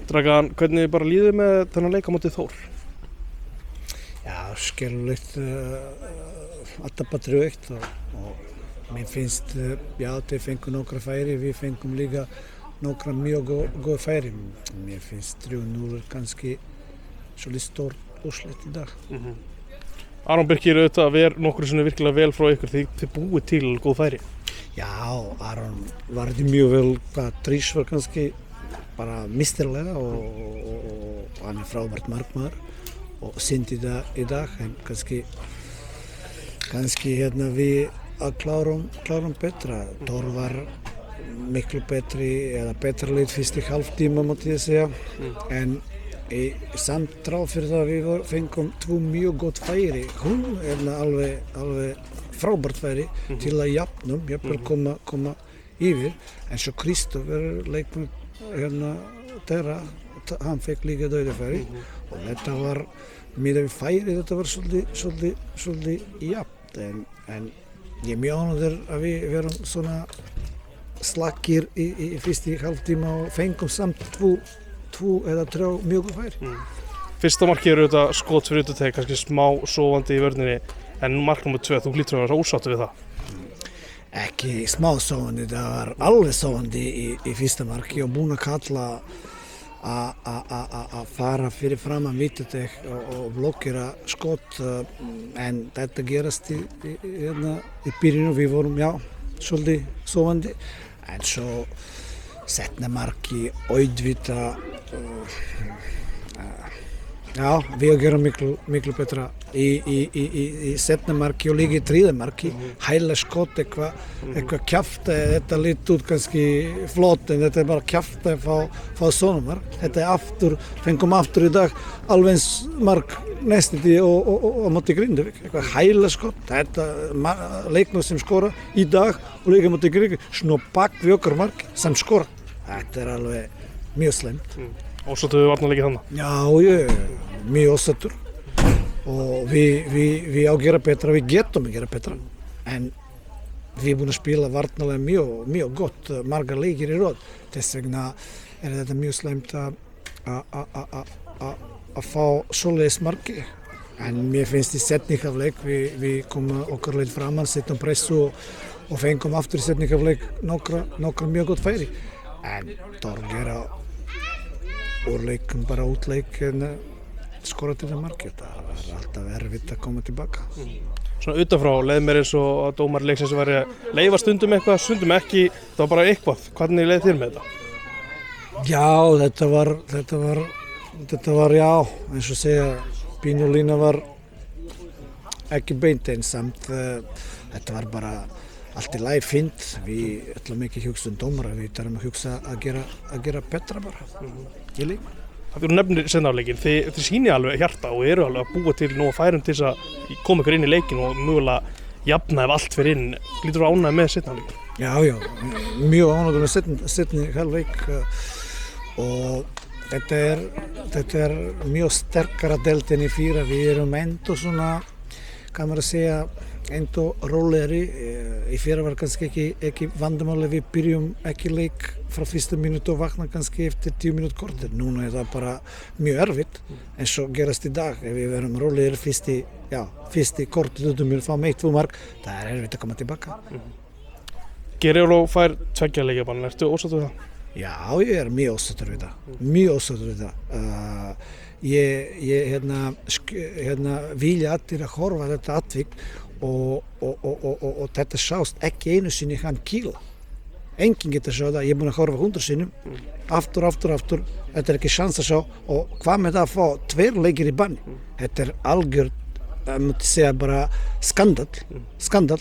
Dragan, hvernig bara líður með þennan leik á móti Þór? Já, skelfilegt að tapa 3-1 og mér finnst, já, þeir fengu nokkra færi, við fengum líka nokkra mjög góð færi. Mér finnst 3-0 kannski svolítið stórt úrslit í dag. Aron Birkir, auðvitað nokkru sinni virkilega vel frá ykkur, þið búið til góð færi. Já, Aron varði mjög vel, trísvar kannski, bara misturlega og hann frábært markmaður og syndi það í dag, en kannski hérna við að klárum betra. Þór var miklu betri, eða betra lið fyrsti hálftíma mátti ég segja, en samt þrátt fyrir það við fengum 2 mjög gott færi, hún alveg frábært færi til að jafnvel koma yfir, en svo Kristoffer leikmaður hérna þeirra, hann fekk líka dauðafæri og þetta var, miðað við færi, þetta var svolítið jafnt, en ég er mjög ánægður að við verum svona slakir í fyrsti hálftíma og fengum samt 2 eða 3 mjög góð færi. Fyrsta markið auðvitað skot fyrir auðvitað, kannski smá sofandi í vörninni, en mark nr. 2, þú hlýtur að vera ósáttur við það? Ekki smá sofandi, það var alveg sofandi í fyrsta marki og búinn að kalla að fara fyrir framan vítateig og blokkera skot, en þetta gerast í byrjunu, við vorum, já, svolítið sofandi, en svo setna marki auðvitað, já, við gerum miklu betra í setna marki og líka í þriðja marki, hæla skot, eitthvað kjafta, þetta lít út kannski flott, en þetta er bara kjafta að fá svona mark. Þetta er fengum aftur í dag alveg eins mark næstu því og móti Grindavík, eitthvað hæla skot, þetta leikmaður sem skora í dag og líka móti Grindavík, svona bak við okkar mark sem skora. Þetta er alveg mjög slæmt. Ósáttur við varnarleikið þannig? Já, ég er mjög ósáttur og við á að gera betra, við getum að gera betra, en við erum búin að spila varnarlega mjög gott, margar leikir í röð, þess vegna er þetta mjög slæmt að fá svoleiðis marki, en mér finnst í setningafleik við komum okkar leið framan, setjum pressu og fengum aftur í setningafleik nokkra mjög gott færi, en Þór gera úr leikum bara útleik en skora til það marki. Það var alltaf erfitt að koma tilbaka. Svona utanfrá leið mér eins og að dómar leiksins væri að leyfa stundum eitthvað, stundum ekki, það var bara eitthvað. Hvernig leið þér með þetta? Já, þetta var já, eins og segja, pínulína var ekki beint, en samt þetta var bara allt í lagi fínt. Við ætlum ekki að hugsa dómara, við þarfum að hugsa að gera betra bara. Í leik. Það eru nefnir seinafleikin, þið sýni alveg hjarta og eru alveg að búa til nóg færum til þess að koma ykkur inn í leikin og mögulega jafna ef allt fyrir inn. Lítur þú ánægð með seinafleikin? Já, mjög ánægð með seinni hálfleik og þetta er mjög sterkara deild en í fyrra. Við erum enda svona, kann maður segja, enda rólegri. Í fyrra var kannski ekki vandamáli, við byrjum ekki leik frá fyrsta mínútu og vakna kannski eftir 10 mínútur korter. Núna er það bara mjög erfitt, en svo gerast í dag. Ef við verum rólegri fyrsti korter, við fáum 1-2 mark, það er erfitt að koma tilbaka. Geriróló fær 2 leikjabann, ertu ósáttur við það? Já, ég er mjög ósáttur við það. Mjög ósáttur við það. Ég vilja allir að horfa þetta atvik og þetta sást ekki einu sinni hann kýla. Enginn getur sjá það, ég er búinn að horfa 100 sinnum, aftur, þetta er ekki sjans að sjá, og hvað með það að fá 2 leikir í banni? Þetta er algjör, ég myndi segja bara skandal,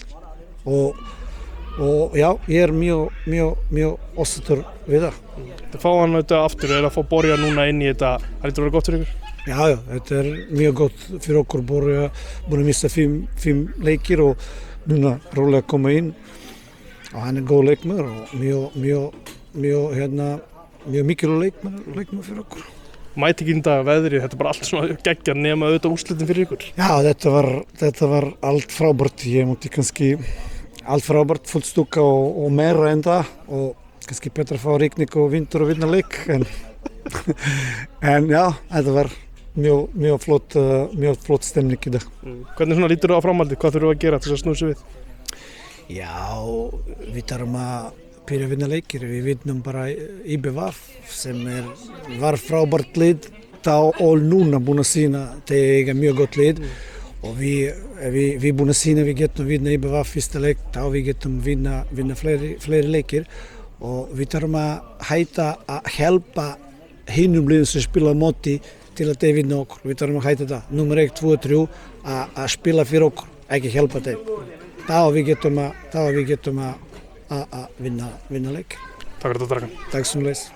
og já, ég er mjög ósáttur við það. Það fá hann auðvitað aftur, er að fá Borja núna inn í þetta, það lítur að vera gott fyrir ykkur? Já, þetta er mjög gott fyrir okkur. Borja búinn að missa 5 leikir og núna rólega að koma inn. Og hann er góð leikmaður og mjög mikilvæg leikmaður fyrir okkur. Mæti ekki í dag veðrið, þetta er bara allt svona geggjað nema auðvitað úrslitin fyrir ykkur? Já, þetta var allt frábært. Ég múti kannski allt frábært, fullt stúka og meira en það, og kannski betra að fá rigning og vindur og vinna leik, en En já, þetta var mjög flott stemning í dag. Hvernig svona lítur þú á framhaldið? Hvað þurfum við að gera til að snúa sig við? Já, við þarfum að byrja að vinna leikir. Við vinnum bara IBVF sem var frábært lið þá og núna búin að sýna þeir eiga mjög gott lið. Og við búin að sýna við getum vinna IBVF fyrsta leik, þá við getum vinna fleiri leikir. Og við þarfum að hætta að hjálpa hinum liðum sem spila á móti til að þeir vinna okkur. Við þarfum að hætta það. Númer 1, 2 og 3 að spila fyrir okkur, ekki hjálpa þeim. Þá við getum að vinna leik. Takk fyrir þetta, Dragan. Takk sömuleiðis.